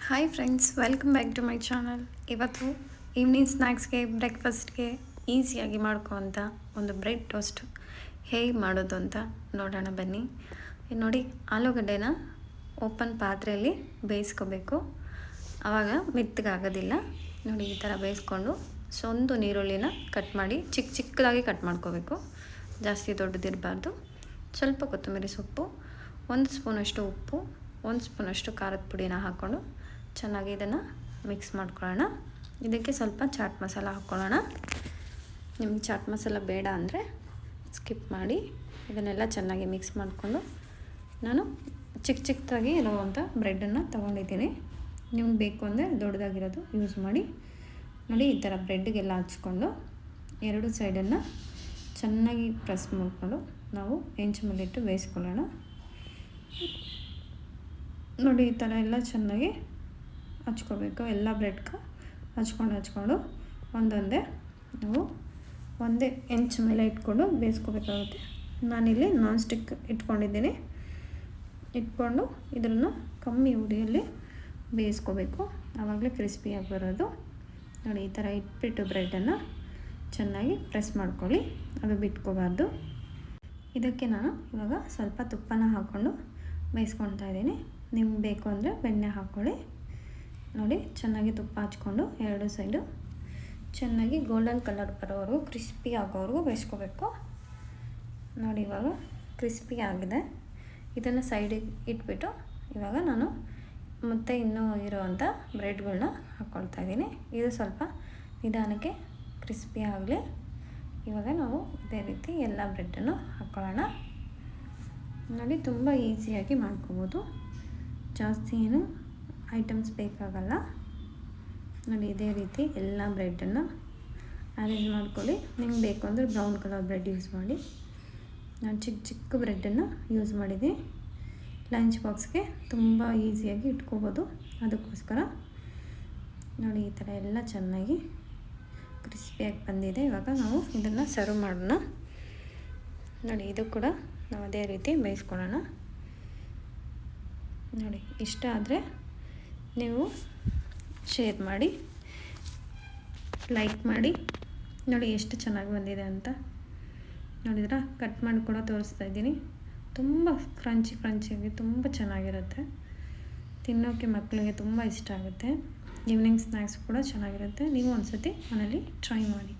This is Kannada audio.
Hi friends, welcome back to my channel. ಇವತ್ತು ಈವ್ನಿಂಗ್ ಸ್ನ್ಯಾಕ್ಸ್ಗೆ, ಬ್ರೇಕ್ಫಾಸ್ಟ್ಗೆ ಈಸಿಯಾಗಿ ಮಾಡ್ಕೋವಂಥ ಒಂದು ಬ್ರೆಡ್ ಟೋಸ್ಟ್ ಹೇಗೆ ಮಾಡೋದು ಅಂತ ನೋಡೋಣ ಬನ್ನಿ. ನೋಡಿ, ಆಲೂಗಡ್ಡೆನ ಓಪನ್ ಪಾತ್ರೆಯಲ್ಲಿ ಬೇಯಿಸ್ಕೋಬೇಕು. ಆವಾಗ ಮೆತ್ತಗಾಗೋದಿಲ್ಲ. ನೋಡಿ, ಈ ಥರ ಬೇಯಿಸ್ಕೊಂಡು ಒಂದು ಈರುಳ್ಳಿನ ಕಟ್ ಮಾಡಿ ಚಿಕ್ಕದಾಗಿ ಕಟ್ ಮಾಡ್ಕೋಬೇಕು. ಜಾಸ್ತಿ ದೊಡ್ಡದಿರಬಾರ್ದು. ಸ್ವಲ್ಪ ಕೊತ್ತಂಬರಿ ಸೊಪ್ಪು, 1 ಸ್ಪೂನಷ್ಟು ಉಪ್ಪು, 1 ಸ್ಪೂನಷ್ಟು ಖಾರದ ಪುಡಿನ ಹಾಕ್ಕೊಂಡು ಚೆನ್ನಾಗಿ ಇದನ್ನು ಮಿಕ್ಸ್ ಮಾಡ್ಕೊಳ್ಳೋಣ. ಇದಕ್ಕೆ ಸ್ವಲ್ಪ ಚಾಟ್ ಮಸಾಲ ಹಾಕ್ಕೊಳ್ಳೋಣ. ನಿಮಗೆ ಚಾಟ್ ಮಸಾಲ ಬೇಡ ಅಂದರೆ ಸ್ಕಿಪ್ ಮಾಡಿ. ಇದನ್ನೆಲ್ಲ ಚೆನ್ನಾಗಿ ಮಿಕ್ಸ್ ಮಾಡಿಕೊಂಡು ನಾನು ಚಿಕ್ಕದಾಗಿ ಇರುವಂಥ ಬ್ರೆಡ್ಡನ್ನು ತೊಗೊಂಡಿದ್ದೀನಿ. ನಿಮ್ಗೆ ಬೇಕು ಅಂದರೆ ದೊಡ್ಡದಾಗಿರೋದು ಯೂಸ್ ಮಾಡಿ. ನೋಡಿ, ಈ ಥರ ಬ್ರೆಡ್ಗೆಲ್ಲ ಹಚ್ಕೊಂಡು 2 ಸೈಡನ್ನು ಚೆನ್ನಾಗಿ ಪ್ರೆಸ್ ಮಾಡಿಕೊಂಡು ನಾವು ಹೆಂಚು ಮೇಲಿಟ್ಟು ಬೇಯಿಸ್ಕೊಳ್ಳೋಣ. ನೋಡಿ, ಈ ಥರ ಎಲ್ಲ ಚೆನ್ನಾಗಿ ಹಚ್ಕೋಬೇಕು. ಎಲ್ಲ ಬ್ರೆಡ್ಗೆ ಹಚ್ಕೊಂಡು ಒಂದೊಂದೇ ನಾವು ಒಂದೇ ಹೆಂಚು ಮೇಲೆ ಇಟ್ಕೊಂಡು ಬೇಯಿಸ್ಕೋಬೇಕಾಗುತ್ತೆ. ನಾನಿಲ್ಲಿ ನಾನ್ ಸ್ಟಿಕ್ ಇಟ್ಕೊಂಡು ಇದನ್ನು ಕಮ್ಮಿ ಉರಿಯಲ್ಲಿ ಬೇಯಿಸ್ಕೋಬೇಕು. ಆವಾಗಲೇ ಕ್ರಿಸ್ಪಿಯಾಗಿ ಬರೋದು. ನೋಡಿ, ಈ ಥರ ಇಟ್ಬಿಟ್ಟು ಬ್ರೆಡ್ಡನ್ನು ಚೆನ್ನಾಗಿ ಪ್ರೆಸ್ ಮಾಡ್ಕೊಳ್ಳಿ, ಅದು ಬಿಟ್ಕೋಬಾರ್ದು. ಇದಕ್ಕೆ ನಾನು ಇವಾಗ ಸ್ವಲ್ಪ ತುಪ್ಪನ ಹಾಕ್ಕೊಂಡು ಬೇಯಿಸ್ಕೊಳ್ತಾ ಇದ್ದೀನಿ. ನಿಮ್ಗೆ ಬೇಕು ಅಂದರೆ ಬೆಣ್ಣೆ ಹಾಕ್ಕೊಳ್ಳಿ. ನೋಡಿ, ಚೆನ್ನಾಗಿ ತುಪ್ಪ ಹಚ್ಕೊಂಡು 2 ಸೈಡು ಚೆನ್ನಾಗಿ ಗೋಲ್ಡನ್ ಕಲರ್ ಬರೋವರೆಗೂ, ಕ್ರಿಸ್ಪಿ ಆಗೋವರೆಗೂ ಬೇಯಿಸ್ಕೋಬೇಕು. ನೋಡಿ, ಇವಾಗ ಕ್ರಿಸ್ಪಿ ಆಗಿದೆ. ಇದನ್ನು ಸೈಡಿಗೆ ಇಟ್ಬಿಟ್ಟು ಇವಾಗ ನಾನು ಮತ್ತೆ ಇನ್ನೂ ಇರೋವಂಥ ಬ್ರೆಡ್ಗಳನ್ನ ಹಾಕ್ಕೊಳ್ತಾ ಇದ್ದೀನಿ. ಇದು ಸ್ವಲ್ಪ ನಿಧಾನಕ್ಕೆ ಕ್ರಿಸ್ಪಿ ಆಗಲಿ. ಇವಾಗ ನಾವು ಇದೇ ರೀತಿ ಎಲ್ಲ ಬ್ರೆಡ್ಡನ್ನು ಹಾಕ್ಕೊಳ್ಳೋಣ. ನೋಡಿ, ತುಂಬ ಈಸಿಯಾಗಿ ಮಾಡ್ಕೋಬೋದು. ಜಾಸ್ತಿ ಏನು ಐಟಮ್ಸ್ ಬೇಕಾಗಲ್ಲ. ನೋಡಿ, ಇದೇ ರೀತಿ ಎಲ್ಲ ಬ್ರೆಡ್ಡನ್ನು ಅರೇಂಜ್ ಮಾಡ್ಕೊಳ್ಳಿ. ನಿಮ್ಗೆ ಬೇಕು ಅಂದರೆ ಬ್ರೌನ್ ಕಲರ್ ಬ್ರೆಡ್ ಯೂಸ್ ಮಾಡಿ. ನಾನು ಚಿಕ್ಕ ಬ್ರೆಡ್ಡನ್ನು ಯೂಸ್ ಮಾಡಿದ್ದೀನಿ. ಲಂಚ್ ಬಾಕ್ಸ್ಗೆ ತುಂಬ ಈಸಿಯಾಗಿ ಇಟ್ಕೋಬೋದು. ಅದಕ್ಕೋಸ್ಕರ ನೋಡಿ, ಈ ಥರ ಎಲ್ಲ ಚೆನ್ನಾಗಿ ಕ್ರಿಸ್ಪಿಯಾಗಿ ಬಂದಿದೆ. ಇವಾಗ ನಾವು ಇದನ್ನು ಸರ್ವ್ ಮಾಡೋಣ. ನೋಡಿ, ಇದು ಕೂಡ ನಾವು ಅದೇ ರೀತಿ ಬೇಯಿಸ್ಕೊಳ್ಳೋಣ. ನೋಡಿ, ಇಷ್ಟ ಆದರೆ ನೀವು ಶೇರ್ ಮಾಡಿ, ಲೈಕ್ ಮಾಡಿ. ನೋಡಿ, ಎಷ್ಟು ಚೆನ್ನಾಗಿ ಬಂದಿದೆ ಅಂತ ನೋಡಿದ್ರಾ? ಕಟ್ ಮಾಡಿ ಕೂಡ ತೋರಿಸ್ತಾ ಇದ್ದೀನಿ. ತುಂಬ ಕ್ರಂಚಿಯಾಗಿ ತುಂಬ ಚೆನ್ನಾಗಿರುತ್ತೆ. ತಿನ್ನೋಕ್ಕೆ ಮಕ್ಕಳಿಗೆ ತುಂಬ ಇಷ್ಟ ಆಗುತ್ತೆ. ಈವ್ನಿಂಗ್ ಸ್ನ್ಯಾಕ್ಸ್ ಕೂಡ ಚೆನ್ನಾಗಿರುತ್ತೆ. ನೀವು ಒಂದು ಸತಿ ಮನೇಲಿ ಟ್ರೈ ಮಾಡಿ.